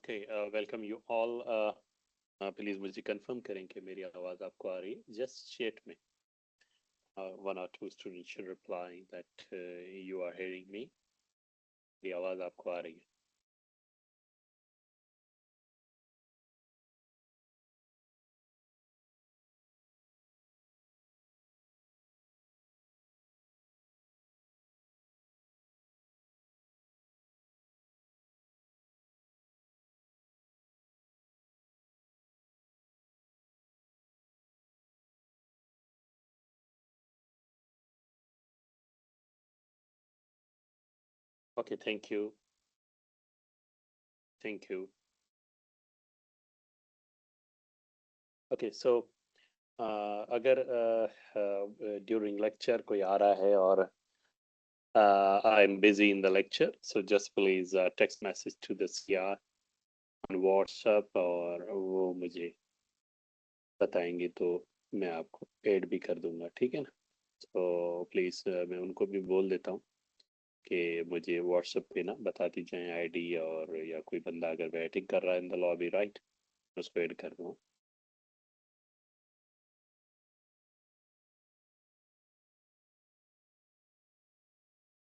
Okay, welcome you all. Please मुझे confirm करें कि मेरी आवाज़ आपको आ रही है. Just chat में. One or two students should reply that you are hearing me. मेरी आवाज़ आपको आ रही है. Okay, thank you. Thank you. Okay, so अगर during lecture कोई आ रहा है और I'm busy in the lecture, so just please text message to the CR on WhatsApp और वो मुझे बताएंगे तो मैं आपको ऐड भी कर दूंगा, ठीक है ना. तो प्लीज़ मैं उनको भी बोल देता हूँ कि मुझे व्हाट्सएप पे ना बता दीजिए आईडी, और या कोई बंदा अगर बैटिंग कर रहा है इन द लॉबी, राइट, उसको ऐड कर दूँ.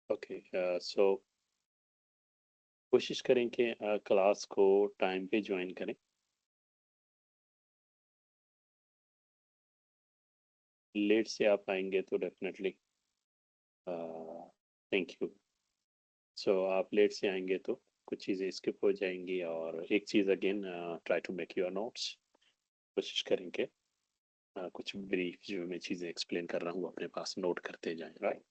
ओके, सो कोशिश करें कि क्लास को टाइम पे ज्वाइन करें. लेट से आप आएंगे तो डेफिनेटली थैंक यू. सो आप लेट से आएंगे तो कुछ चीज़ें स्किप हो जाएंगी, और एक चीज़ again, try to make your notes. कोशिश करेंगे कुछ ब्रीफ जो मैं चीज़ें एक्सप्लेन कर रहा हूँ अपने पास नोट करते जाएं, right.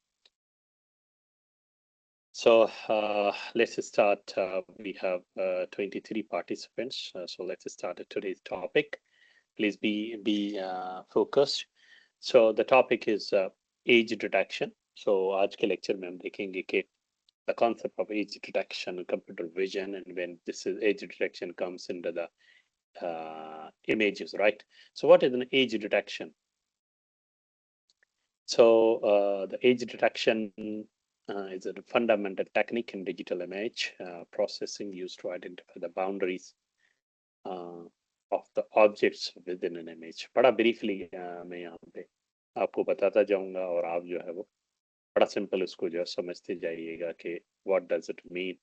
So let's start. We have 23 participants. So let's start today's topic. Please be focused. So the topic is age detection. So आज के lecture में हम देखेंगे कि the concept of age detection, computer vision, and when this is age detection comes into the images, right? So what is an age detection? So the age detection is a fundamental technique in digital image processing used to identify the boundaries uh, of the objects within an image. बड़ा briefly मैं यहाँ पे आपको बताता जाऊंगा, और आप जो है वो बड़ा simple उसको जो है समझते जाइएगा कि what does it mean.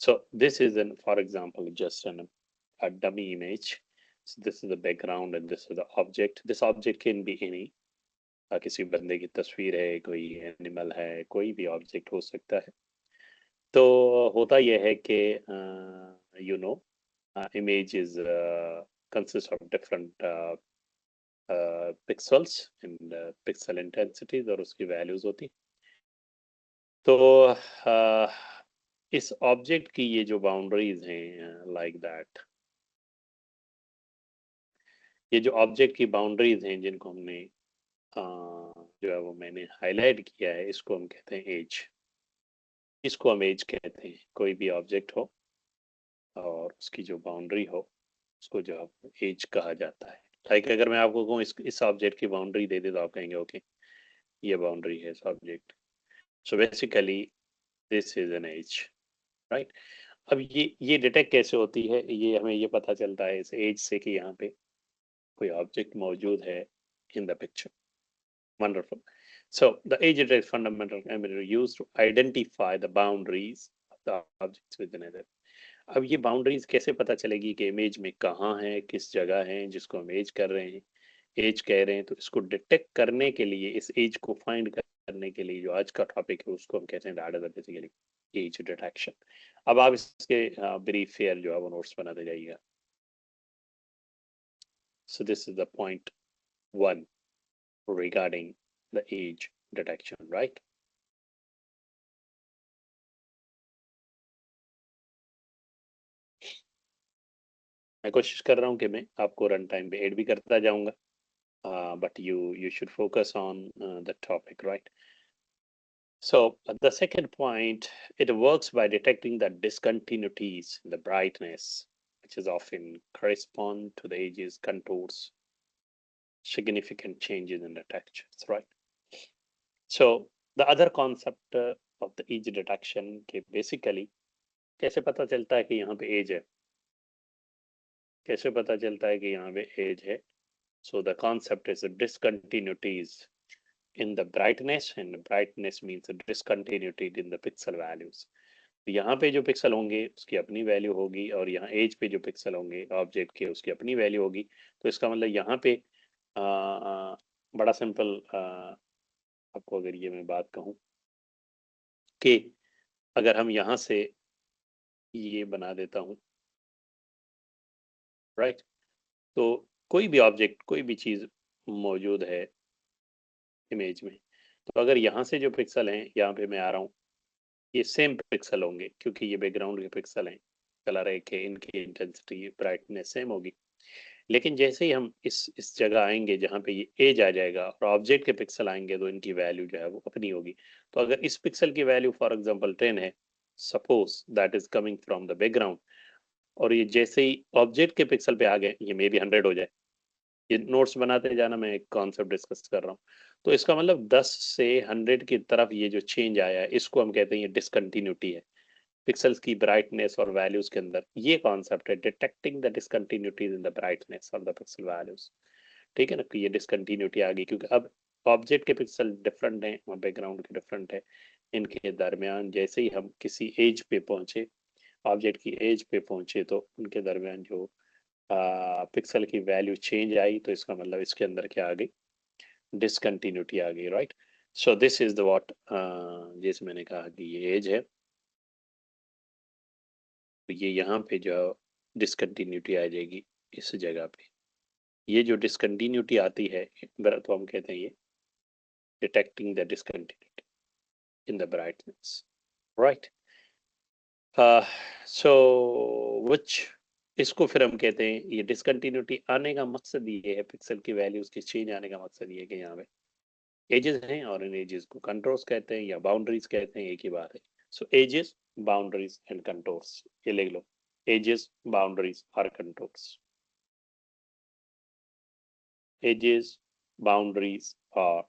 So this is an, for example, just a dummy image. So this is the background and this is the object. This object can be any. किसी बंदे की तस्वीर है, कोई एनिमल है, कोई भी ऑब्जेक्ट हो सकता है. तो होता यह है कि you know image is consist of different pixels and pixel intensities, और उसकी वैल्यूज होती. तो इस ऑब्जेक्ट की ये जो बाउंड्रीज हैं लाइक दैट, ये जो ऑब्जेक्ट की बाउंड्रीज हैं जिनको हमने जो है वो मैंने हाईलाइट किया है, इसको हम कहते हैं एज. इसको हम एज कहते हैं. कोई भी ऑब्जेक्ट हो और उसकी जो बाउंड्री हो, उसको जो है एज कहा जाता है. लाइक अगर मैं आपको कहूँ इस ऑब्जेक्ट की बाउंड्री दे दे तो आप कहेंगे ओके, ये बाउंड्री है इस object. So basically this is an edge, right. अब ये डिटेक्ट कैसे होती है, ये हमें ये पता चलता है इस एज से कि यहाँ पे कोई ऑब्जेक्ट मौजूद है in the picture. Wonderful. So the age is fundamental camera used to identify the boundaries of the objects within it. अब ये बाउंड्रीज कैसे पता चलेगी कि इमेज में कहाँ है, किस जगह है जिसको हम एज कर रहे हैं, एज कह रहे हैं. तो इसको डिटेक्ट करने के लिए, इस एज को फाइंड करने के लिए जो आज का टॉपिक है उसको हम कहते हैं that is basically as detection. अब आप इसके ब्रीफ फेयर जो है वो नोट्स बनाते जाइएगा. So this is the point one regarding the age detection, right? मैं कोशिश कर रहा हूँ कि मैं आपको रन टाइम पे ऐड भी करता जाऊंगा, but you should focus on the topic, right? So the second point, it works by detecting the discontinuities in the brightness, which is often correspond to the ages, contours, significant changes in the textures, right? So the other concept of the age detection के basically कैसे पता चलता है कि यहाँ पे as है. कैसे पता चलता है कि यहाँ पे एज है? So the concept is a discontinuities in the brightness, and brightness means a discontinuity in the pixel values. यहाँ पे जो पिक्सल होंगे उसकी अपनी वैल्यू होगी, और यहाँ एज पे जो पिक्सल होंगे ऑब्जेक्ट के उसकी अपनी वैल्यू होगी। तो इसका मतलब यहाँ पे बड़ा सिंपल, आपको अगर ये मैं बात कहूँ कि अगर हम यहाँ से ये बना देता हूँ, राइट, तो कोई भी ऑब्जेक्ट, कोई भी चीज मौजूद है इमेज में, तो अगर यहाँ से जो पिक्सल हैं यहाँ पे मैं आ रहा हूँ, ये सेम पिक्सल होंगे क्योंकि ये बैकग्राउंड के पिक्सल हैं, कलर एक है, इनकी इंटेंसिटी ब्राइटनेस सेम होगी। लेकिन जैसे ही हम इस जगह आएंगे जहाँ पे ये एज आ जाएगा और ऑब्जेक्ट के पिक्सल आएंगे, तो इनकी वैल्यू जो है वो अपनी होगी। तो अगर इस पिक्सल की वैल्यू फॉर एग्जांपल 10 है, suppose that is coming from the background, और ये जैसे ही ऑब्जेक्ट के पिक्सल पे आ गए, ये मे बी 100 हो जाए। ये नोट्स बनाते जाना, मैं एक कॉन्सेप्ट डिस्कस कर रहा हूँ। तो इसका मतलब 10 से 100 की तरफ ये जो चेंज आया है, इसको हम कहते हैं ये डिसकंटिन्यूटी है पिक्सल्स की ब्राइटनेस और वैल्यूज के अंदर। ये कॉन्सेप्ट है detecting the discontinuities in the brightness और द पिक्सल वैल्यूज। ठीक है ना, कि ये डिसकंटिन्यूटी आ गई क्योंकि अब ऑब्जेक्ट के पिक्सल डिफरेंट हैं और बैकग्राउंड के डिफरेंट है। इनके दरमियान जैसे ही हम किसी एज पे पहुंचे, ऑब्जेक्ट की एज पे पहुंचे, तो उनके दरमियान जो पिक्सल की वैल्यू चेंज आई, तो इसका मतलब इसके अंदर क्या आ गई, डिसकंटिन्यूटी आ गई, right. So this is the what, जैसे मैंने कहा कि ये एज है, तो ये यहाँ पे जो डिसकंटिन्यूटी आ जाएगी इस जगह पे। ये जो डिसकंटिन्यूटी आती है, तो हम कहते हैं ये detecting the discontinuity in the brightness, right. So which, इसको फिर हम कहते हैं, ये डिसकंटिन्यूटी आने का मकसद ये है, पिक्सल की वैल्यूज के चेंज आने का मकसद ये है कि यहाँ पे एजेस हैं, और इन एजेस को कंट्रोल्स कहते हैं या बाउंड्रीज कहते हैं, एक ही बात है। सो एजेस, बाउंड्रीज एंड कंट्रोल्स, ये लिख लो, एजेस, बाउंड्रीज और कंट्रोल्स। एजेस, बाउंड्रीज और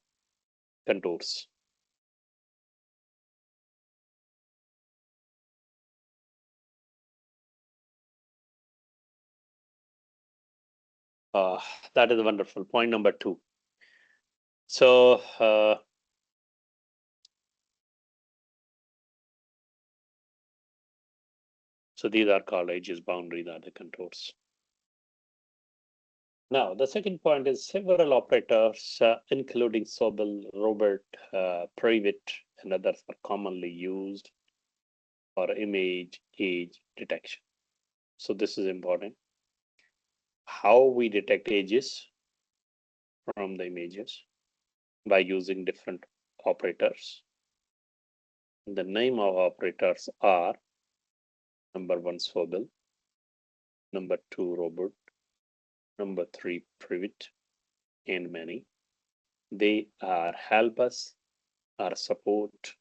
controls. uh, that is wonderful. Point number 2. So so these are called edges, boundaries are the contours. Now, the second point is several operators, including Sobel, Robert, Prewitt, and others, are commonly used for image age detection. So this is important. How we detect ages from the images by using different operators. The name of operators are number 1 Sobel, number 2 Robert, number 3 Prewitt, and many. They are help us or support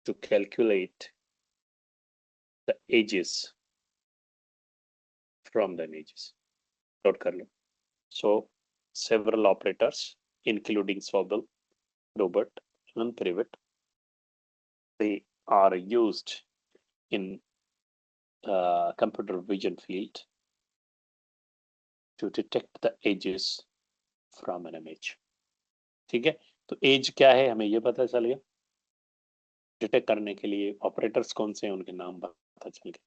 to calculate the ages from the images. Note kar lo. So several operators, including Sobel, Robert, and Prewitt, they are used in computer vision field to detect the ages from an image. ठीक है, तो as क्या है हमें ये पता चल गया। डिटेक्ट करने के लिए ऑपरेटर्स कौन से हैं, उनके नाम पता चल गए।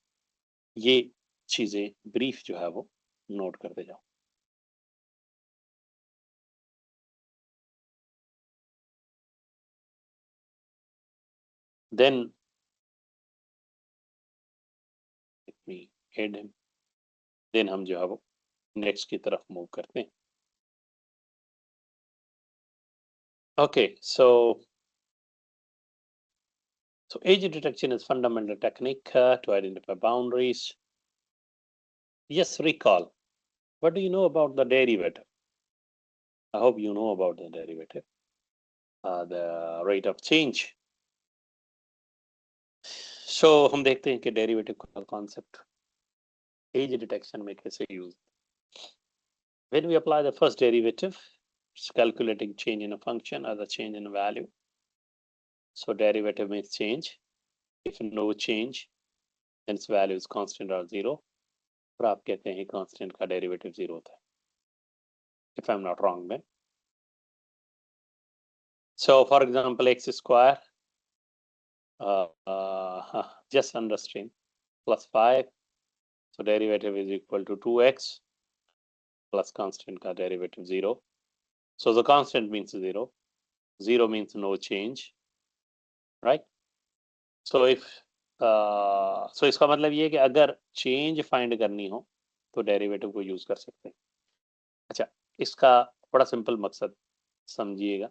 ये चीजें ब्रीफ जो है वो नोट करते जाओ। Then me add him, then हम जो है वो नेक्स्ट की तरफ मूव करते हैं। Okay, so age detection is fundamental technique to identify boundaries. Yes, recall. What do you know about the derivative? I hope you know about the derivative, the rate of change. So हम देखते हैं कि derivative का concept as detection में कैसे use. When we apply the first derivative, it's calculating change in a function or the change in a value. So derivative means change. If no change, then its value is constant or zero. और आप कहते हैं constant का derivative 0 होता है, if I am not wrong man. So for example, x square just under stream plus 5. So derivative is equal to 2x plus constant ka derivative 0. So the constant means 0. 0 means no change, right? So if so इसका मतलब ये है कि अगर change find करनी हो तो derivative को यूज कर सकते हैं. अच्छा, इसका बड़ा सिंपल मकसद समझिएगा.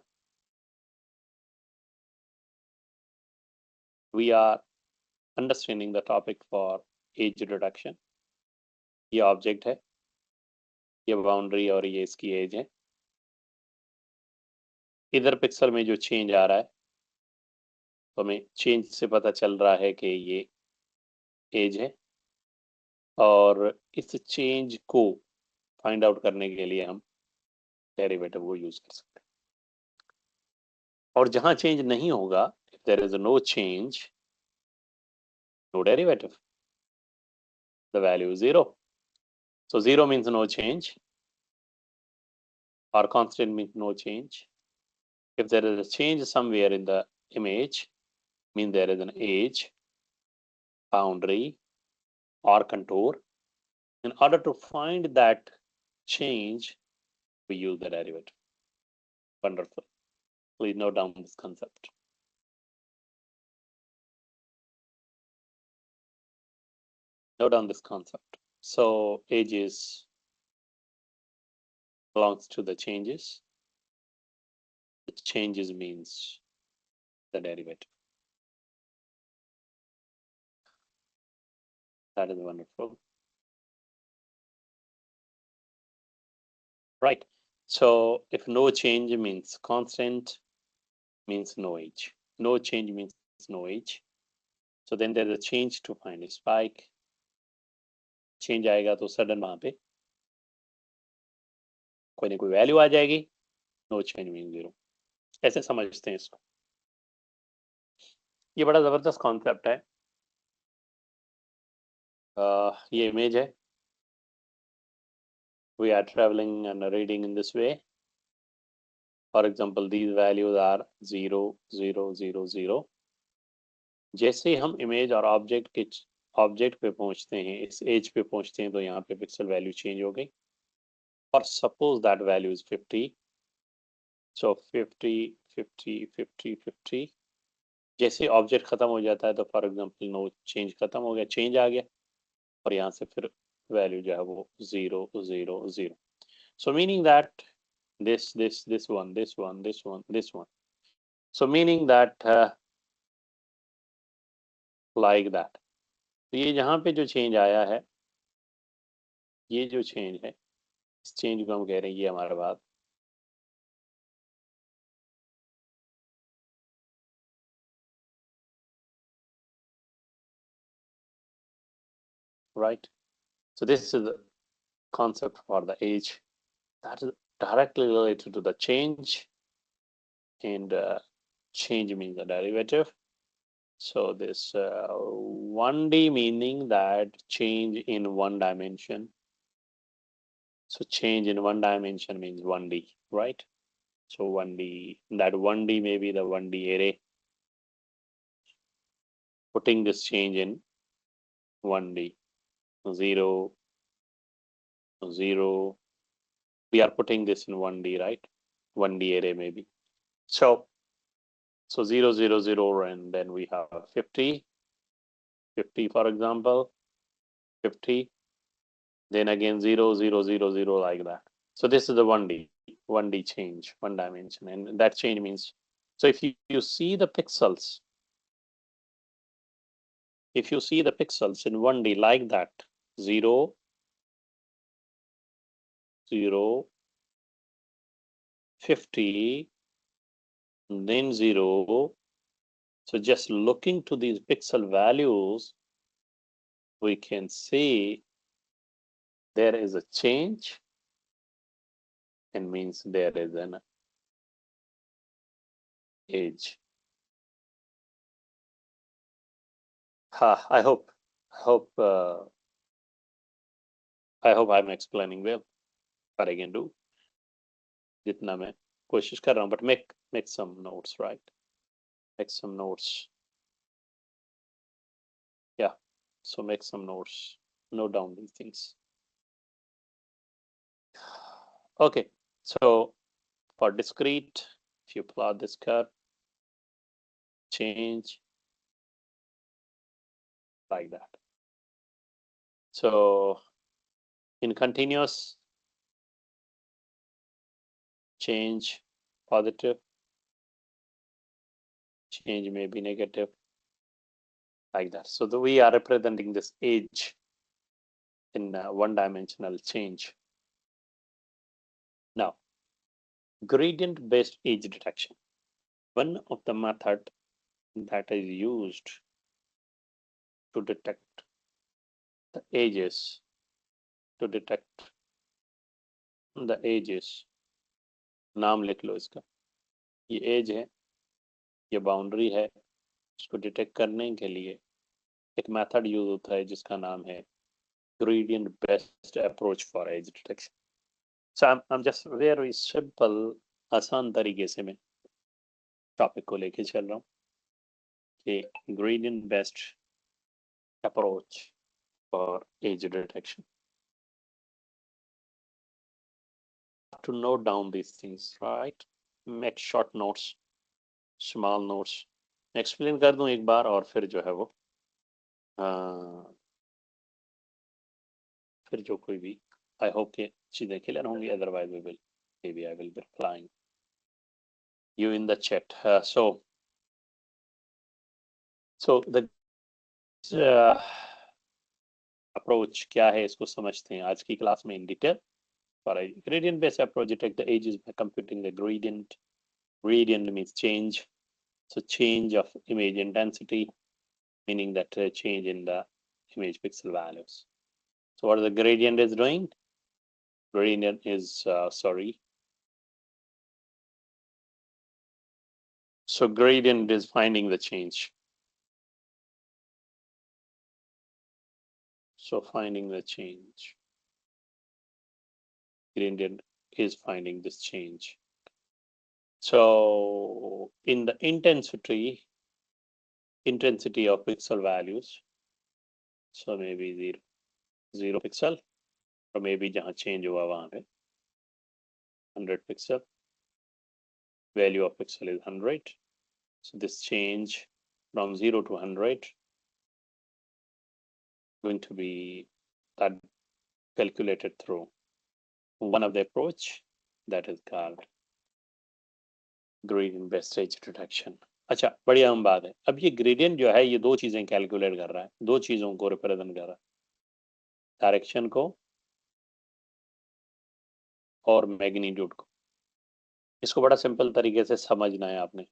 We are understanding the topic for edge reduction. ये ऑब्जेक्ट है, ये बाउंड्री और ये इसकी एज है. इधर पिक्सल में जो चेंज आ रहा है तो हमें चेंज से पता चल रहा है कि ये एज है, और इस चेंज को फाइंड आउट करने के लिए हम डेरिवेटिव को यूज कर सकते हैं. और जहां चेंज नहीं होगा, if there is no change, no derivative, the value is 0. So 0 means no change, or constant means no change. If there is a change somewhere in the image, means there is an edge, boundary, or contour. In order to find that change, we use the derivative. Wonderful. Please note down this concept. Note down this concept. So edges belongs to the changes. The changes means the derivative. That is wonderful. Right. So if no change means constant, means no age. No change means no age. So then there's a change to find a spike. Change आएगा तो sudden वहां पे कोई ना कोई value आ जाएगी. No change mean 0. ऐसे समझते हैं इसको. ये बड़ा जबरदस्त कॉन्सेप्ट है. ये इमेज है. We are traveling and reading in this way. For example, these values are 0, 0, 0, 0. जैसे हम इमेज और ऑब्जेक्ट पे पहुंचते हैं, इस एज पे पहुंचते हैं, तो यहाँ पे पिक्सल वैल्यू चेंज हो गई. और सपोज दैट वैल्यू इज 50. सो 50, 50, 50, 50. जैसे ऑब्जेक्ट खत्म हो जाता है तो फॉर एग्जांपल नो चेंज खत्म हो गया, चेंज आ गया, और यहाँ से फिर वैल्यू जो है वो 0, 0, 0. सो meaning that this one, this one, this one, this one. So meaning that like that. तो ये जहाँ पे जो चेंज आया है, ये जो चेंज है, इस चेंज को हम कह रहे हैं ये हमारा बात. Right. So this is the concept for the age that is directly related to the change, and change means the derivative. So this 1D meaning that change in one dimension. So change in one dimension means 1D, right? So 1D, that 1D may be the 1D array. Putting this change in 1D, 0, 0. We are putting this in 1D, right? 1D array maybe. So 0, 0, 0, and then we have 50, 50 for example, 50. Then again 0, 0, 0, 0, like that. So this is the 1D change, one dimension, and that change means. So if you see the pixels, if you see the pixels in 1D like that, 0, 0, 50, then 0. So just looking to these pixel values, we can see there is a change, and means there is an age. I hope I hope I'm explaining well what I can do. जितना मैं कोशिश कर रहा हूँ, but make some notes, right? Make some notes. Yeah. So make some notes. Note down these things. Okay. So for discrete, if you plot this curve, change like that. So in continuous, change positive, change may be negative, like that. So we are representing this age in one-dimensional change. Now, gradient-based age detection. One of the method that is used to detect the ages, to detect the ages, नाम लिख लो इसका, ये as है, ये boundary है, इसको detect करने के लिए एक मेथड यूज होता है जिसका नाम है gradient based approach for age detection. So I'm just very simple, आसान तरीके से मैं टॉपिक को लेके चल रहा हूँ कि gradient based approach for age detection. To note down these things, right? Make short notes, small notes. Explain कर दूं एक बार और फिर जो है वो फिर जो कोई भी आई होप कि चीजें क्लियर होंगी, otherwise we will maybe I will be replying you in the chat. So the approach क्या है इसको समझते हैं आज की क्लास में in detail. For a gradient based approach, detect the ages by computing the gradient. Gradient means change. So change of image intensity, meaning that change in the image pixel values. So what the gradient is doing? Gradient is, so gradient is finding the change. So finding the change. Gradient is finding this change. So in the intensity of pixel values, so maybe zero pixel, or maybe जहाँ change हुआ वहाँ पे 100 pixel, value of pixel is 100. So this change from 0 to 100 going to be that calculated through one of the approach that is called gradient based age detection. अच्छा, बड़ी अहम बात है, अब ये ग्रेडियंट जो है ये दो चीजें कैलकुलेट कर रहा है, दो चीजों को रिप्रेजेंट कर रहा है, डायरेक्शन को और मैग्नीट्यूड को. इसको बड़ा सिंपल तरीके से समझना है आपने.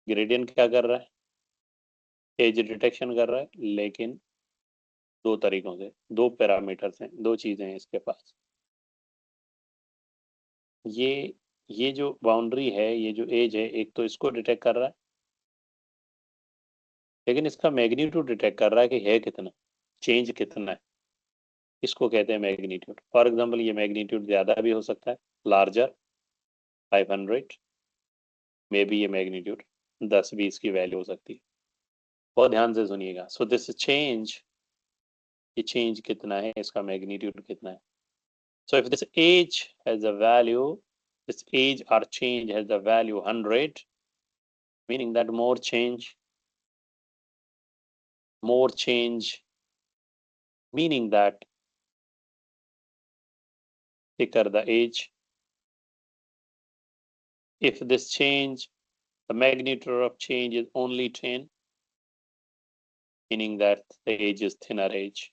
ग्रेडियंट क्या कर रहा है? एज डिटेक्शन कर रहा है, लेकिन दो तरीकों से, दो पैरामीटर्स हैं, दो चीजें हैं इसके पास. ये जो बाउंड्री है, ये जो एज है, एक तो इसको डिटेक्ट कर रहा है, लेकिन इसका मैग्नीट्यूड डिटेक्ट कर रहा है कि है कितना, चेंज कितना है. इसको कहते हैं मैग्नीट्यूड. फॉर एग्जांपल ये मैग्नीट्यूड ज्यादा भी हो सकता है, लार्जर 500, मे बी ये मैग्नीट्यूड 10-20 की वैल्यू हो सकती है. बहुत ध्यान से सुनिएगा. सो दिस चेंज, ये चेंज कितना है, इसका मैग्नीट्यूड कितना है. So if this edge has a value, this age or change has the value 100, meaning that more change, meaning that thicker the age. If this change, the magnitude of change is only 10, meaning that the age is thinner age.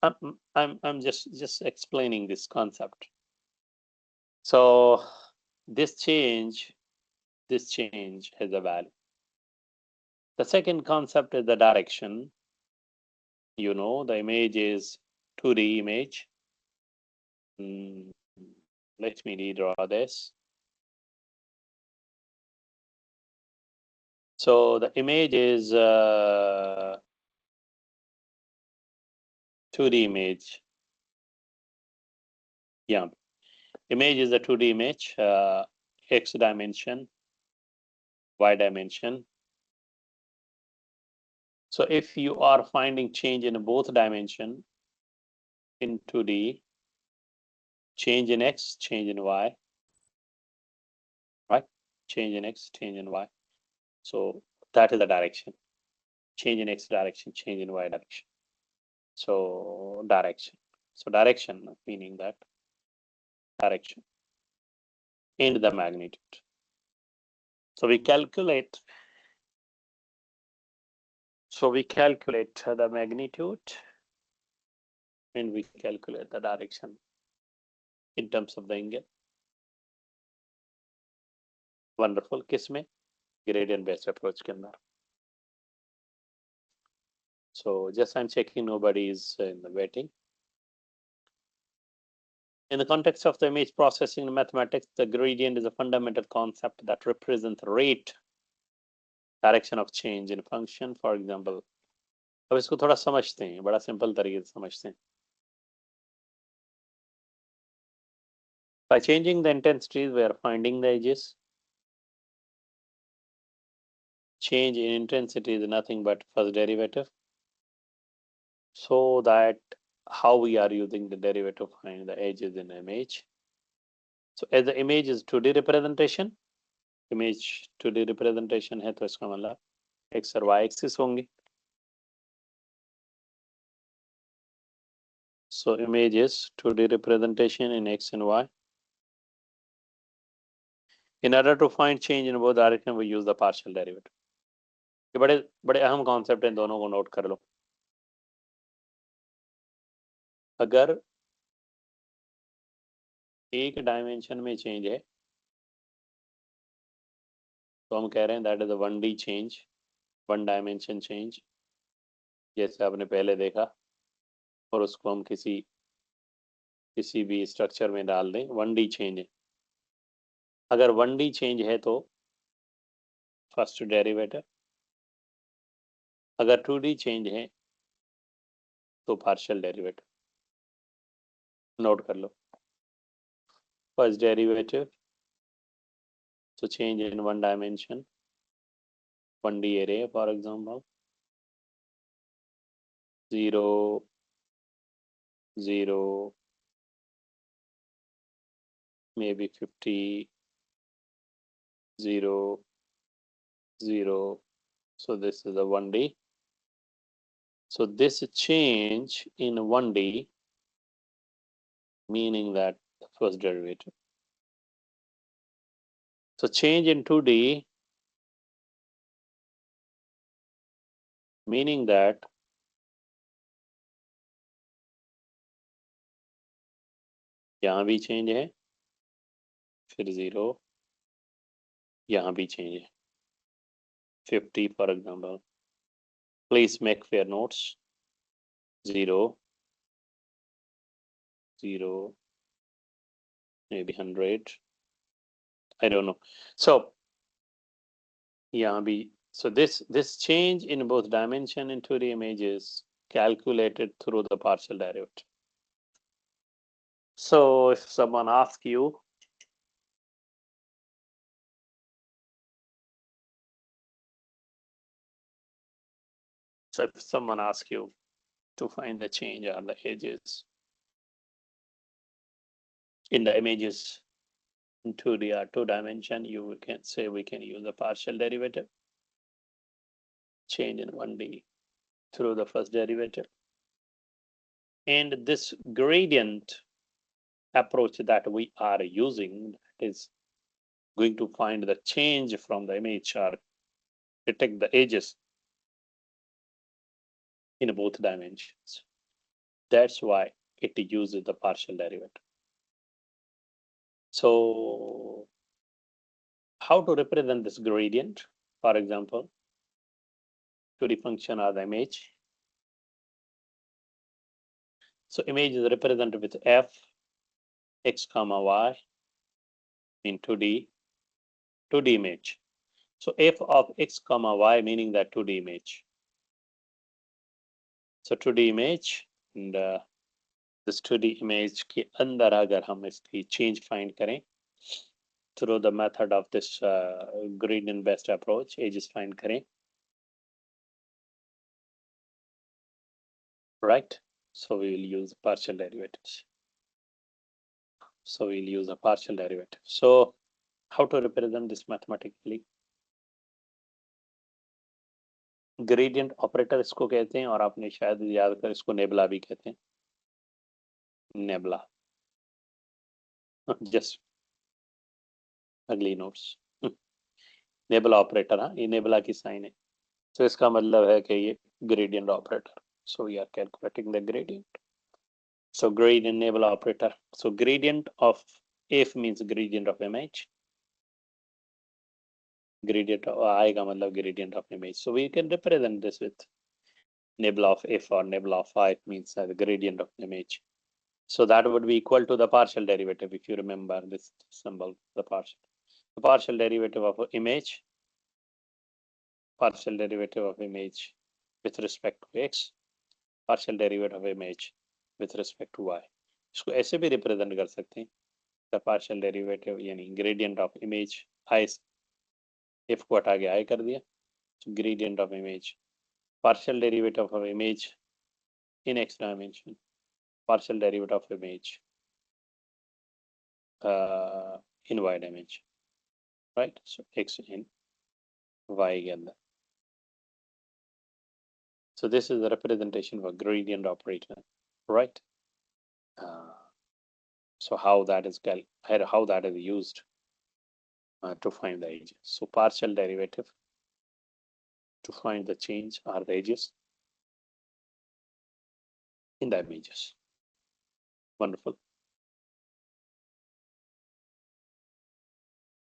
I'm just explaining this concept. So this change has a value. The second concept is the direction. You know, the image is 2D image. Let me redraw this. So the image is 2D image. Yeah, image is a 2D image, X dimension, Y dimension. So if you are finding change in both dimension in 2D, change in X, change in Y, right? Change in X, change in Y. So that is the direction. Change in X direction, change in Y direction. So direction. So direction meaning that direction and the magnitude. So we calculate. So we calculate the magnitude and we calculate the direction in terms of the angle. Wonderful. किस में? Gradient based approach के अंदर. So just I'm checking nobody is in the waiting. In the context of the image processing in mathematics, the gradient is a fundamental concept that represents the rate, direction of change in function. For example, अब इसको थोड़ा समझते हैं, बड़ा simple तरीके से समझते हैं. By changing the intensities, we are finding the edges. Change in intensity is nothing but first derivative. So that how we are using the derivative to find the edges in the image. So as the image is 2D representation, image 2D representation है तो इसका मतलब x और y axis होंगे. So image is 2D representation in x and y. In order to find change in both directions, we use the partial derivative. ये बड़े बड़े अहम कॉन्सेप्ट हैं, दोनों को नोट कर लो. अगर एक डायमेंशन में चेंज है तो हम कह रहे हैं that is a 1D change, 1 dimension change, जैसे आपने पहले देखा, और उसको हम किसी भी स्ट्रक्चर में डाल दें, 1D चेंज है. अगर 1D चेंज है तो फर्स्ट डेरिवेटिव, अगर 2D चेंज है तो पार्शियल डेरिवेटिव. नोट कर लो. First derivative, so change in 1 dimension, 1D array, for example, 0, 0, maybe 50, 0, 0. So this is a 1D. So this change in 1D, meaning that the first derivative. So change in 2D, meaning that यहाँ भी change है, फिर 0, यहाँ भी change है, 50 for example. Please make fair notes. 0, 0, maybe 100. I don't know. So यहाँ भी, so this change in both dimension and 2D image is calculated through the partial derivative. So if someone asks you, to find the change or the edges in the images in 2D or 2 dimension, you can say we can use the partial derivative, change in 1D through the first derivative. And this gradient approach that we are using is going to find the change from the image or detect the edges in both dimensions. That's why it uses the partial derivative. So how to represent this gradient? For example, 2D function or the image. So image is represented with f, x comma y in 2D image. So f of x comma y meaning that 2D image. So 2D image and study image के अंदर अगर हम इसकी change find करें through the method of this gradient based approach, edges find करें, right? So we will use partial derivatives. So we'll use a partial derivative. So how to represent this mathematically? Gradient operator इसको कहते हैं और आपने शायद याद कर इसको नेबला भी कहते हैं, नेबला। जस्ट अगली नोट्स नेबला ऑपरेटर, हाँ ये नेबला की साइन है, तो इसका मतलब है कि ये gradient operator. So we are calculating the gradient, so gradient nebula operator, so gradient of f means gradient of image, gradient I का मतलब gradient of image, so we can represent this with nebula of f or nebula of I means the gradient of image, so that would be equal to the partial derivative. If you remember this symbol, the partial derivative of image, partial derivative of image with respect to x, partial derivative of image with respect to y. इसको ऐसे भी represent कर सकते हैं, the partial derivative यानी gradient of image I, f को हटा के I कर दिया, so gradient of image, partial derivative of image in x dimension, partial derivative of image in y dimension, right? So x in y के अंदर. So this is the representation of a gradient operator, right? So how that is used to find the edges. So partial derivative to find the change or the edges in the images. Wonderful.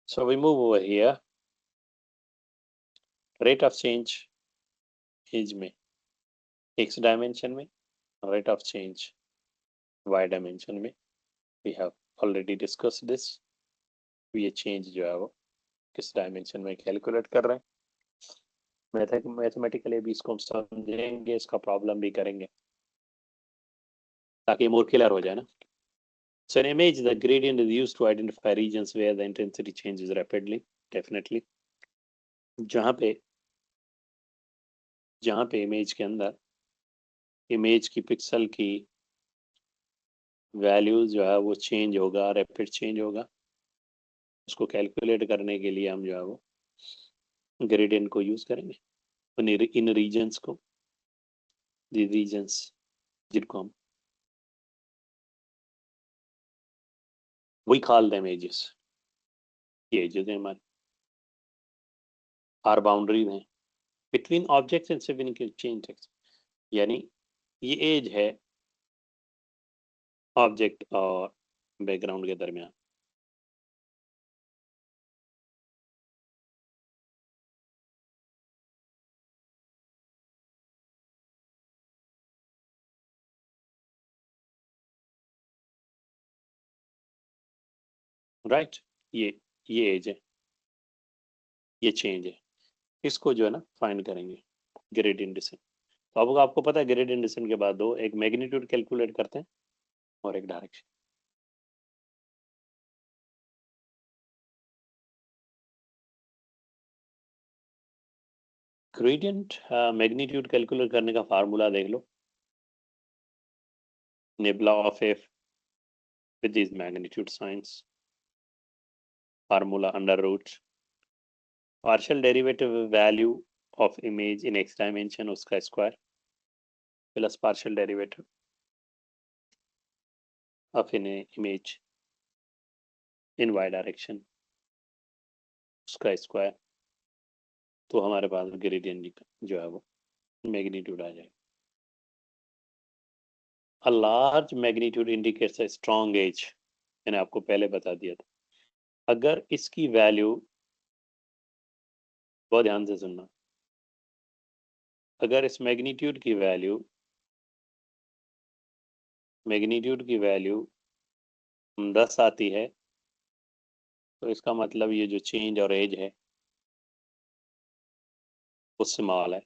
So we move over here. Rate of change edge में x dimension में, rate of change y dimension में. We have already discussed this. ये change जो है वो किस dimension में calculate कर रहे हैं. मैथमेटिकली भी इसको हम समझेंगे, इसका प्रॉब्लम भी करेंगे ताकि मोर क्लियर हो जाए ना. So in image, the gradient is used to identify regions where the intensity changes rapidly. Definitely. जहाँ पे इमेज के अंदर इमेज की पिक्सल की वैल्यू जो है वो चेंज होगा, रैपिड चेंज होगा, उसको कैलकुलेट करने के लिए हम जो है वो ग्रेडियंट को यूज करेंगे. इन रीजन्स को, रीजन्स जिनको हम we call them edges. ये edges हैं हमारे, आर बाउंड्रीज हैं between objects and significant change text. यानी ये एज है ऑब्जेक्ट और बैकग्राउंड के दरमियान. राइट, ये एज है, ये चेंज है, इसको जो है ना फाइंड करेंगे ग्रेडियंट डिसेंट. तो अब आपको पता है ग्रेडियंट डिसेंट के बाद दो, एक मैग्नीट्यूड कैलकुलेट करते हैं और एक डायरेक्शन. ग्रेडियंट मैग्नीट्यूड कैलकुलेट करने का फार्मूला देख लो. nebula of f with these magnitude signs, formula under root partial derivative value of image in x dimension उसका square plus partial derivative of an image in y direction उसका square. तो हमारे पास gradient जो है वो magnitude आ जाएगा. A large magnitude indicates a strong edge. मैंने आपको पहले बता दिया था. अगर इसकी वैल्यू, बहुत ध्यान से सुनना, अगर इस मैग्नीट्यूड की वैल्यू 10 आती है तो इसका मतलब ये जो चेंज और एज है वो स्मॉल है,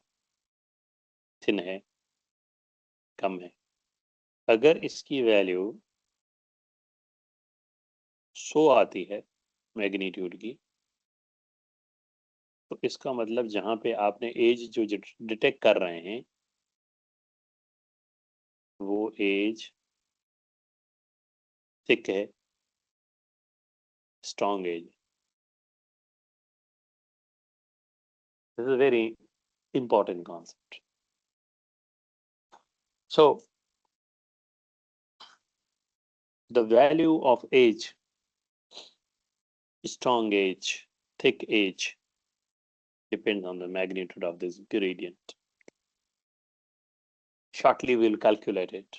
थिन है, कम है. अगर इसकी वैल्यू 100 आती है मैग्नीट्यूड की, तो इसका मतलब जहां पे आपने एज जो डिटेक्ट कर रहे हैं वो एज थिक है, strong edge. This is very important concept. So the value of edge, strong age, thick age, depends on the magnitude of this gradient. Shortly we'll calculate it.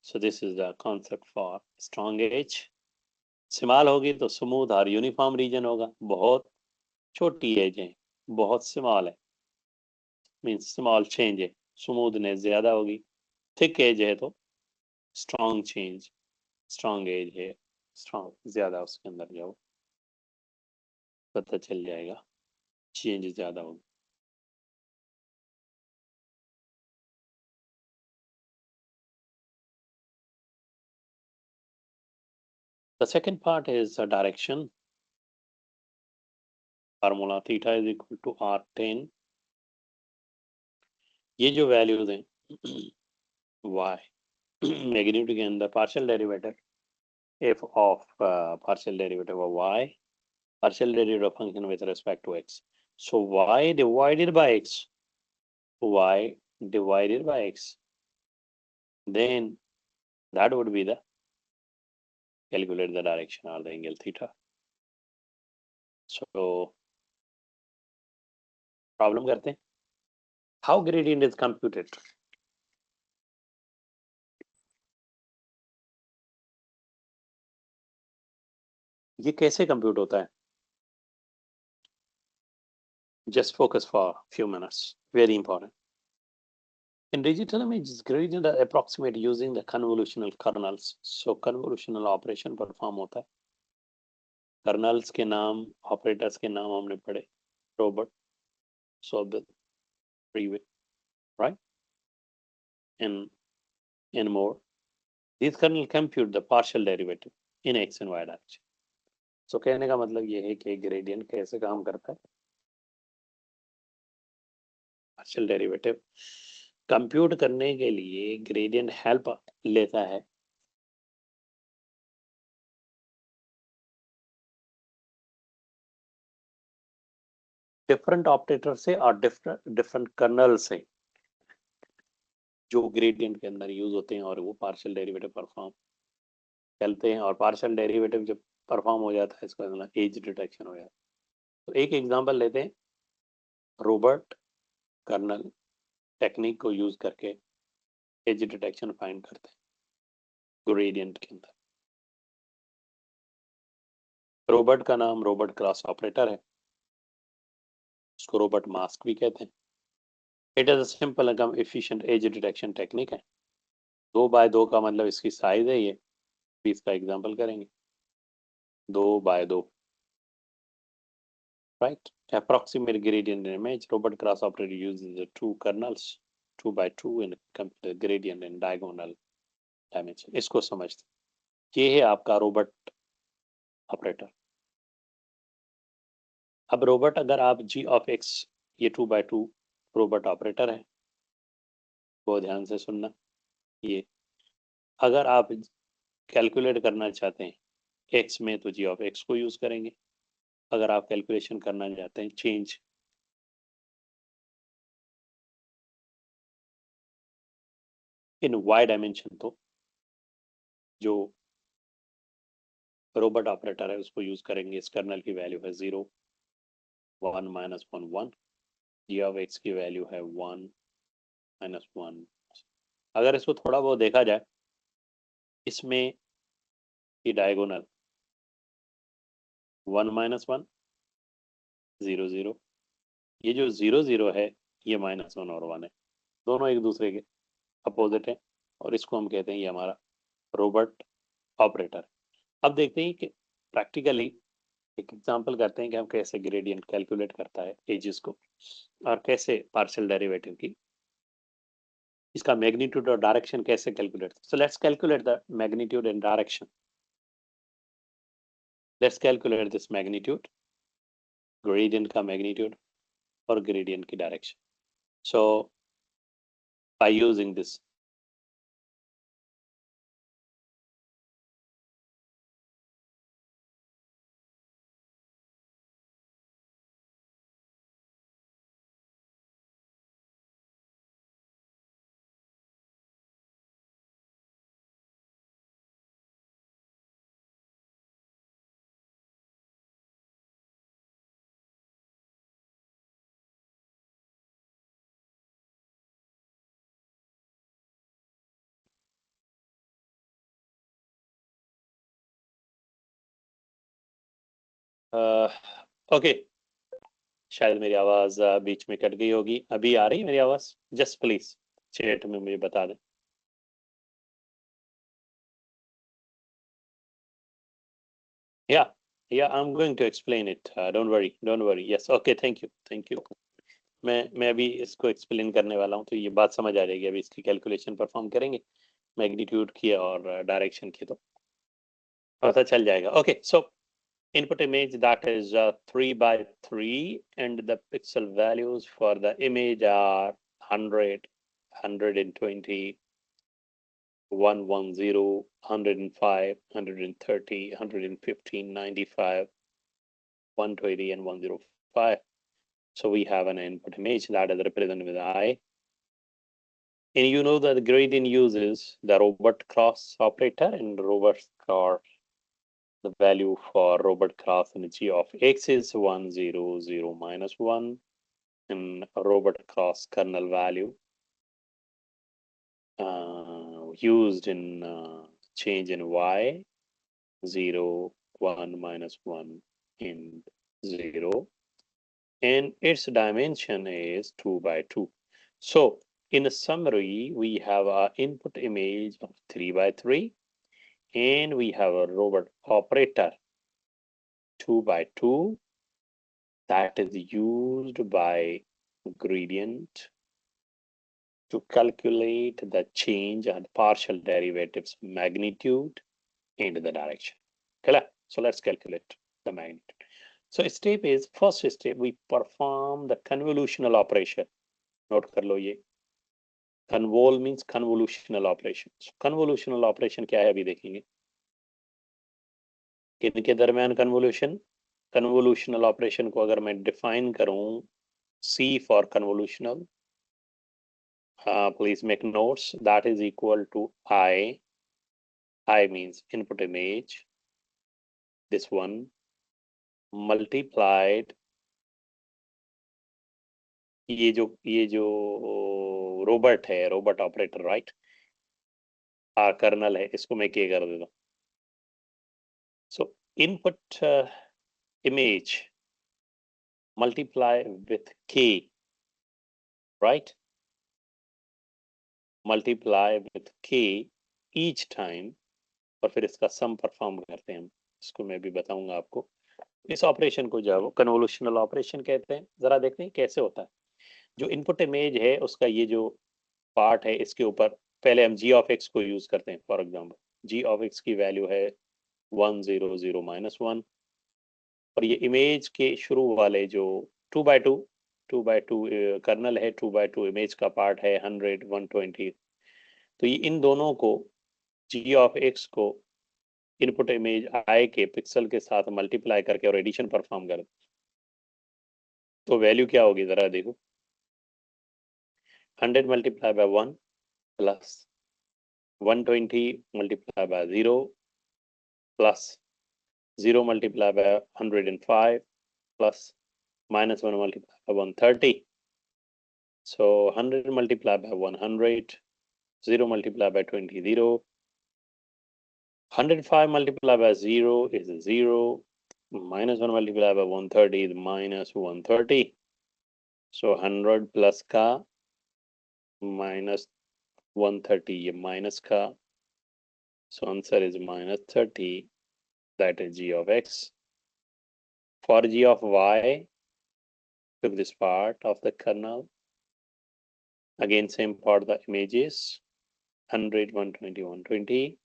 So this is the concept for strong age. Small होगी तो smooth और uniform reason होगा, बहुत छोटी as है, बहुत small है, means small change है, स्मूथनेस ज्यादा होगी। थिक एज है तो स्ट्रॉन्ग चेंज, स्ट्रॉन्ग एज है, स्ट्रॉन्ग ज्यादा उसके अंदर जाओ पता चल जाएगा, चेंज ज्यादा होगी। The second part is the direction. Formula theta is equal to R10. ये जो वैल्यूज हैं y मैग्नीट्यूड के अंदर partial derivative f of partial derivative of y, partial derivative function with respect to x. So y divided by x, y divided by x, then that would be the calculate the direction or the angle theta. So problem करते हैं, how gradient is computed. ये कैसे compute होता है? Just focus for few minutes, very important. In digital images, gradient are approximate using the convolutional kernels. So convolutional operation perform होता है। Kernels के नाम, operators के नाम हमने पढ़े, Robert, Sobel, Freeway, right? And more. These kernel compute the partial derivative in x and y direction. So कहने का मतलब ये है कि gradient कैसे काम करता है? Partial derivative कंप्यूट करने के लिए gradient help लेता है डिफरेंट ऑपरेटर से और डिफरेंट कर्नल से जो ग्रेडियंट के अंदर यूज होते हैं, और वो पार्शियल डेरिवेटिव परफॉर्म चलते हैं, और पार्शियल डेरिवेटिव जब परफॉर्म हो जाता है इसका मतलब एज डिटेक्शन हो जाता है। तो एक एग्जांपल लेते हैं, रोबर्ट कर्नल टेक्निक को यूज करके एज डिटेक्शन फाइंड करते हैं ग्रेडियंट के अंदर। रोबर्ट का नाम रोबर्ट क्लास ऑपरेटर है, इसको रोबर्ट मास्क भी कहते हैं। It is a simple come efficient as detection technique है। 2x2 का मतलब इसकी साइज है, ये भी इसका एग्जांपल करेंगे। 2x2, right? Approximate gradient image. Robert Cross operator uses the two kernels, 2x2, and compute the gradient and diagonal dimension. इसको समझते, ये है आपका रोबोट ऑपरेटर। अब रोबोट अगर आप g of x, ये 2x2 रोबोट ऑपरेटर है, वो ध्यान से सुनना। ये अगर आप कैलकुलेट करना चाहते हैं x में तो g of x को यूज करेंगे, अगर आप कैलकुलेशन करना चाहते हैं चेंज इन y डायमेंशन, तो जो रोबोट ऑपरेटर है उसको यूज करेंगे। इस कर्नल की वैल्यू है 0, 1 -1 1, g of x की वैल्यू है 1 -1। अगर इसको थोड़ा बहुत देखा जाए, इसमें ये डायगोनल 1 -1 0 0, ये जो 0 0 है ये -1 और 1 है, दोनों एक दूसरे के अपोजिट है, और इसको हम कहते हैं ये हमारा रोबोट ऑपरेटर। अब देखते हैं कि प्रैक्टिकली एक एग्जांपल करते हैं कि हम कैसे ग्रेडियंट कैलकुलेट करता है एजेस को, और कैसे पार्शियल डेरिवेटिव की इसका मैग्नीट्यूड और डायरेक्शन कैसे calculate? So let's calculate the magnitude and direction. Let's calculate this magnitude, gradient का मैग्नीट्यूड और ग्रेडियंट की direction. So by using this, okay. शायद मेरी आवाज बीच में कट गई होगी. अभी आ रही है मेरी आवाज? जस्ट प्लीज चैट में मुझे बता दें. Yeah yeah I am going to explain it. Don't worry. Yes, okay, thank you, thank you. मैं अभी इसको एक्सप्लेन करने वाला हूँ, तो ये बात समझ आ जाएगी. अभी इसकी कैलकुलेशन परफॉर्म करेंगे मैग्नीट्यूड की और डायरेक्शन की, तो पता चल जाएगा. Okay. So input image, that is 3 by 3, and the pixel values for the image are 100, 120, 110, 105, 130, 115, 95, 120, and 105. So we have an input image that is represented with I. And you know that the gradient uses the Robert cross operator, and Robert cross, the value for Robert cross in g of x is 1, 0, 0, minus 1. And Robert cross kernel value used in change in y, 0, 1, minus 1, and 0. And its dimension is 2 by 2. So in a summary, we have our input image of 3 by 3, and we have a Robert operator 2 by 2 that is used by gradient to calculate the change and partial derivatives magnitude and the direction. Clear? So let's calculate the magnitude. So step is, first step, we perform the convolutional operation. Note कर लो ये. Convol means convolutional operation. So convolutional operation क्या है अभी देखेंगे. किनके दरमियान convolution? Convolutional operation को अगर मैं define करूं, C for convolutional, please make notes. That is equal to I. I means input image, this one, multiplied ये जो रोबोट है, रोबोट ऑपरेटर, राइट, कर्नल है, इसको मैं के कर देता हूँ. सो इनपुट इमेज मल्टीप्लाई विथ के, राइट, मल्टीप्लाई विथ के ईच टाइम, और फिर इसका सम परफॉर्म करते हैं हम. इसको मैं भी बताऊंगा आपको. इस ऑपरेशन को जो है वो कन्वोल्यूशनल ऑपरेशन कहते हैं. जरा देखते हैं कैसे होता है. जो इनपुट इमेज है उसका ये जो पार्ट है, इसके ऊपर पहले हम जी ऑफ एक्स को यूज करते हैं. For example g of x की वैल्यू है 1, 0, 0, minus 1, और ये इमेज के शुरू वाले जो 2 by 2, 2 by 2 कर्नल है, 2 by 2 इमेज का पार्ट है 100, 120. तो ये इन दोनों को, जी ऑफ एक्स को इनपुट इमेज आई के पिक्सल के साथ मल्टीप्लाई करके और एडिशन परफॉर्म कर, तो वैल्यू क्या होगी जरा देखो. 100 multiply by 1 plus 120 multiply by 0 plus 0 multiplied by 105 plus minus 1 multiplied by 130. So 100 multiplied by 100, 0 multiplied by 20, 0. 105 multiplied by 0 is 0. Minus 1 multiplied by 130 is minus 130. So 100 plus ka minus 130 ये minus ka. So answer is minus 30. That is g of x. For g of y, took this part of the kernel. Again, same for the images. 100, 120, 120.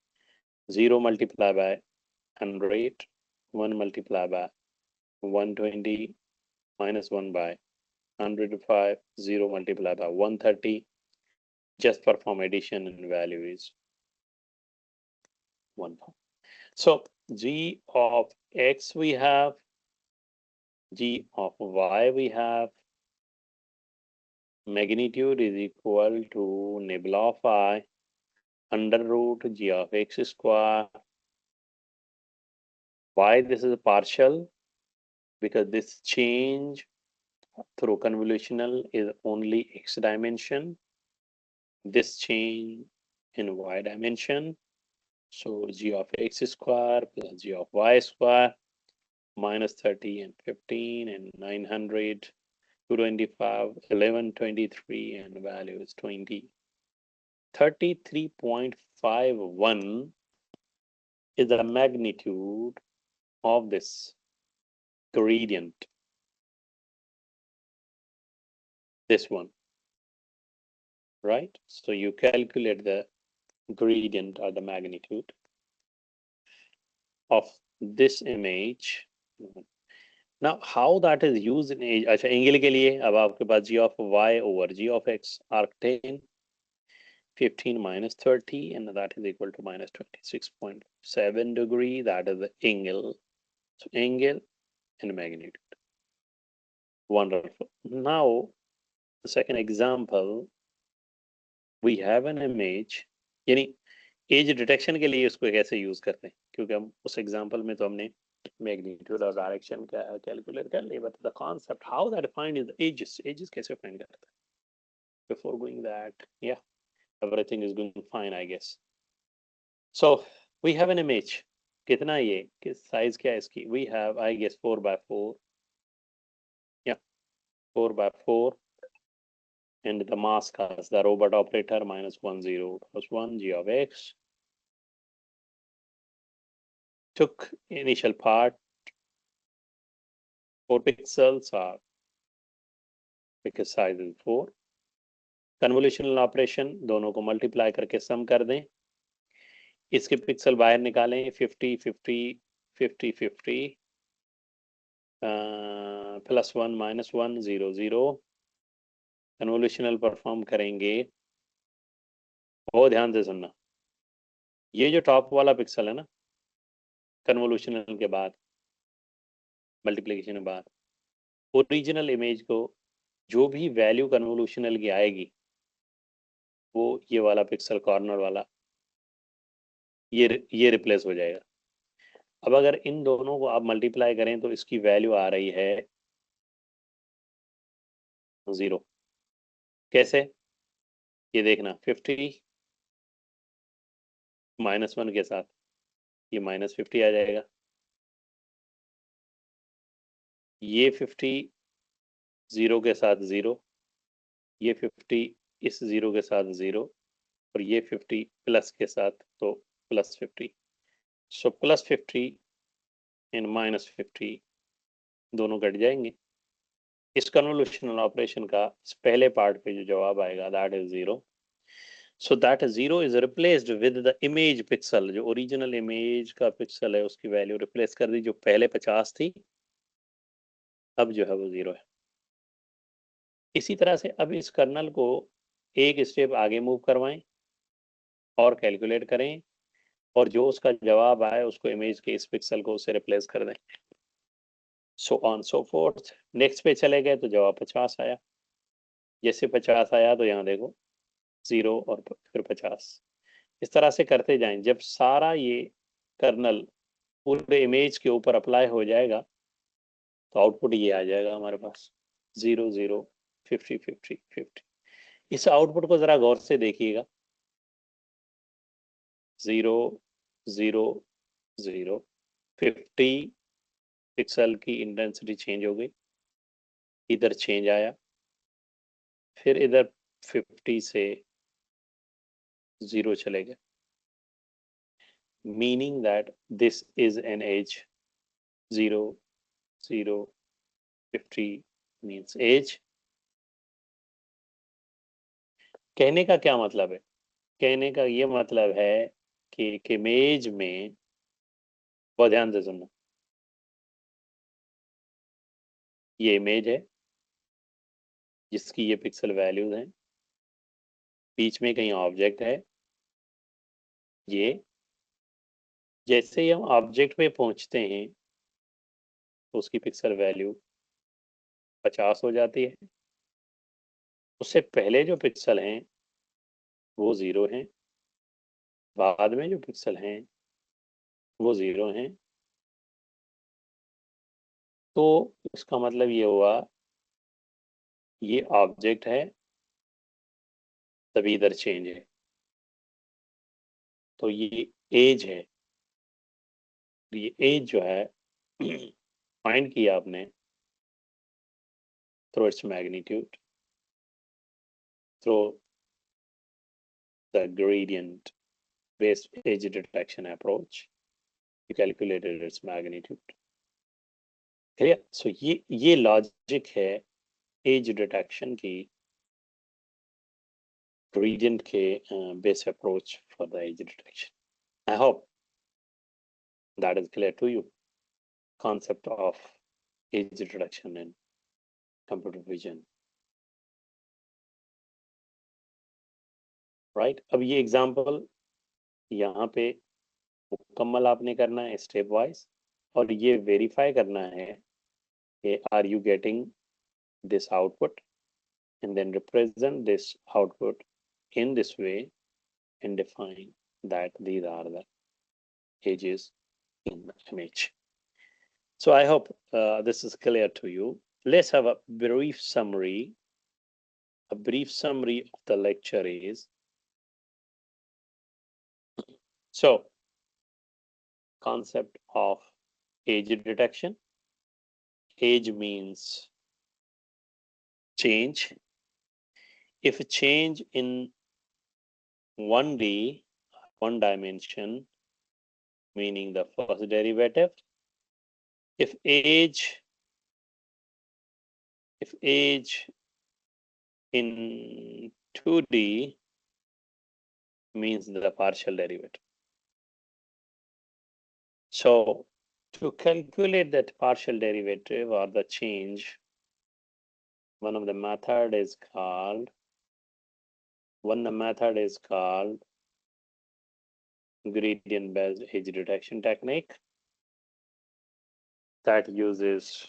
0 multiplied by 100. 1 multiplied by 120 minus 1 by 105. 0 multiplied by 130. Just perform addition and value is 1. So g of x we have, g of y we have, magnitude is equal to nibble of I under root g of x square. Why this is a partial? Because this change through convolutional is only x dimension. This change in y dimension. So g of x square plus g of y square minus 30 and 15 and 900, 225, 1123 and value is 20. 33.51 is the magnitude of this gradient. This one, right? So you calculate the gradient or the magnitude of this image. Now, how that is used in age? अच्छा angle के लिए अब आपके पास g of y over g of x arctan 15 minus 30 and that is equal to minus 26.7 degree. That is the angle. So angle and magnitude. Wonderful. Now, the second example, we have an image. यानी as detection के लिए इसको कैसे use करते हैं, क्योंकि हम उस एग्जांपल में तो हमने मैग्नीट्यूड और डायरेक्शन का कैलकुलेट कर लिया, but the concept how that defined is edges कैसे फाइंड करते हैं. Before going that, yeah everything is going fine I guess. So we have an image. कितना ये, किस साइज क्या है इसकी? We have I guess 4x4, या 4x4 and the mask as the robot operator minus 1 0 plus 1 g of x. Took initial part 4 pixels are because size is 4. Convolutional operation दोनों को multiply करके सम कर दें. इसके पिक्सल बाहर निकालें 50 50 50 50 प्लस 1 माइनस 1 0 0. कन्वोल्यूशनल परफॉर्म करेंगे. बहुत ध्यान से सुनना. ये जो टॉप वाला पिक्सल है ना, कन्वोल्यूशनल के बाद, मल्टीप्लिकेशन के बाद, ओरिजिनल इमेज को जो भी वैल्यू कन्वोल्यूशनल की आएगी वो ये वाला पिक्सल कॉर्नर वाला ये रिप्लेस हो जाएगा. अब अगर इन दोनों को आप मल्टीप्लाई करें तो इसकी वैल्यू आ रही है 0. कैसे? ये देखना 50 माइनस 1 के साथ ये माइनस 50 आ जाएगा. ये 50 0 के साथ 0, ये 50 इस 0 के साथ 0 और ये 50 प्लस के साथ तो plus 50. So plus 50 and minus 50 दोनों कट जाएंगे. इस कन्वोल्यूशनल ऑपरेशन का पहले पार्ट पे जो जवाब आएगा that is 0. So that 0 is replaced with the image pixel. जो ओरिजिनल इमेज का पिक्सल है उसकी वैल्यू रिप्लेस कर दी. जो पहले 50 थी अब जो है वो 0 है. इसी तरह से अब इस कर्नल को एक स्टेप आगे मूव करवाएं और कैलकुलेट करें और जो उसका जवाब आए उसको इमेज के इस पिक्सल को उससे रिप्लेस कर दें. So on so fourth. Next पे चले गए तो जवाब 50 आया. जैसे 50 आया तो यहाँ देखो 0 और फिर 50. इस तरह से करते जाएं. जब सारा ये कर्नल पूरे इमेज के ऊपर अप्लाई हो जाएगा तो आउटपुट ये आ जाएगा हमारे पास 0 0 50 50 50. इस आउटपुट को जरा गौर से देखिएगा. 0 0 0 50 पिक्सल की इंटेंसिटी चेंज हो गई. इधर चेंज आया, फिर इधर 50 से 0 चले गए. meaning that this is an edge. 0 0 50 means edge. कहने का क्या मतलब है? कहने का ये मतलब है कि एक इमेज में, बहुत ध्यान से सुनना, ये इमेज है जिसकी ये पिक्सल वैल्यूज हैं, बीच में कहीं ऑब्जेक्ट है, ये जैसे ही हम ऑब्जेक्ट पे पहुंचते हैं तो उसकी पिक्सल वैल्यू 50 हो जाती है। उससे पहले जो पिक्सल हैं वो 0 हैं, बाद में जो पिक्सल हैं वो 0 हैं। तो इसका मतलब ये हुआ, ये ऑब्जेक्ट है तभी इधर चेंज है। तो ये एज है। ये एज जो है फाइंड किया आपने through its magnitude, through the gradient based edge detection approach, you calculated its magnitude. Clear? So ये लॉजिक है एज डिटेक्शन की, gradient के base approach for the edge detection. I hope that is clear to you, concept of age detection in computer vision, right? अब ये example यहाँ पे मुकम्मल आपने करना है स्टेप वाइज, और ये वेरीफाई करना है कि are you getting this output, and then represent this output in this way and define that these are the ages in the image. So I hope this is clear to you. Let's have a brief summary. A brief summary of the lecture is, so concept of age detection. Age means change. If a change in 1D, one dimension, meaning the first derivative, if age in 2D means the partial derivative. So to calculate that partial derivative or the change, one of the method is called gradient based age detection technique that uses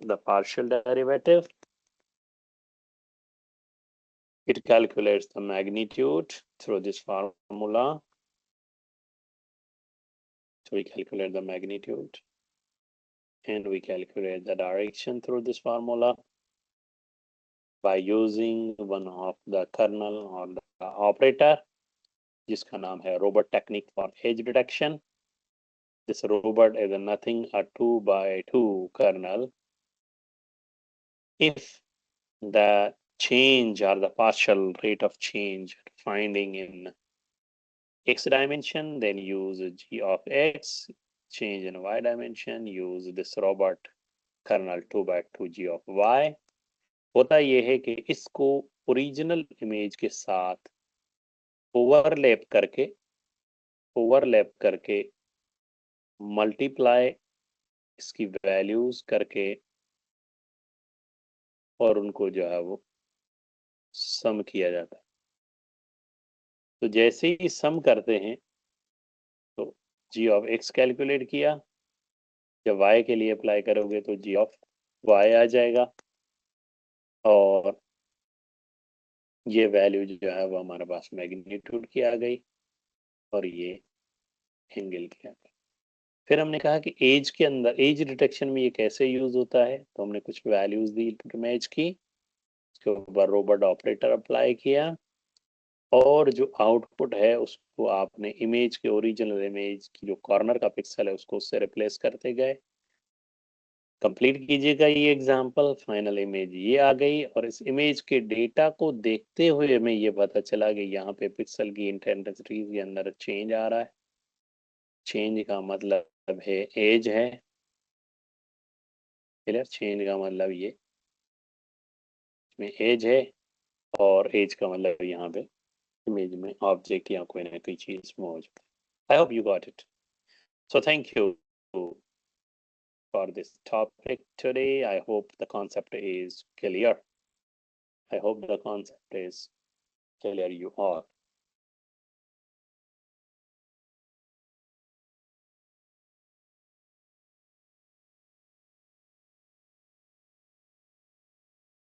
the partial derivative. It calculates the magnitude through this formula. So we calculate the magnitude and we calculate the direction through this formula by using one of the kernel or the operator जिसका नाम है robot technique for age detection. This robot is nothing a 2x2 kernel. If the change or the partial rate of change finding in x dimension, then use g of x. Change in y dimension, use this robot kernel 2x2 g of y. होता यह है कि इसको original image के साथ overlap करके multiply इसकी values करके और उनको जो है वो सम किया जाता है। तो जैसे ही सम करते हैं तो जी ऑफ एक्स कैलकुलेट किया, जब वाई के लिए अप्लाई करोगे तो जी ऑफ वाई आ जाएगा, और ये वैल्यू जो है वो हमारे पास मैग्नीट्यूड की आ गई और ये एंगल की आ गई। फिर हमने कहा कि एज के अंदर एज डिटेक्शन में ये कैसे यूज होता है, तो हमने कुछ वैल्यूज दी इमेज की, उसके ऊपर रोबोट ऑपरेटर अप्लाई किया और जो आउटपुट है उसको आपने इमेज के ओरिजिनल इमेज की जो कॉर्नर का पिक्सल है उसको उससे रिप्लेस करते गए। कंप्लीट कीजिएगा ये एग्जांपल, फाइनल इमेज ये आ गई और इस इमेज के डेटा को देखते हुए हमें ये पता चला कि यहाँ पे पिक्सल की इंटेंसिटी के अंदर चेंज आ रहा है। चेंज का मतलब है एज है, क्लियर? चेंज का मतलब ये इसमें एज है और एज का मतलब यहाँ पे इमेज में ऑब्जेक्ट या कोई ना कोई चीज मौजूद है। I hope you got it. So thank you for this topic today. I hope the concept is clear. I hope the concept is clear you all.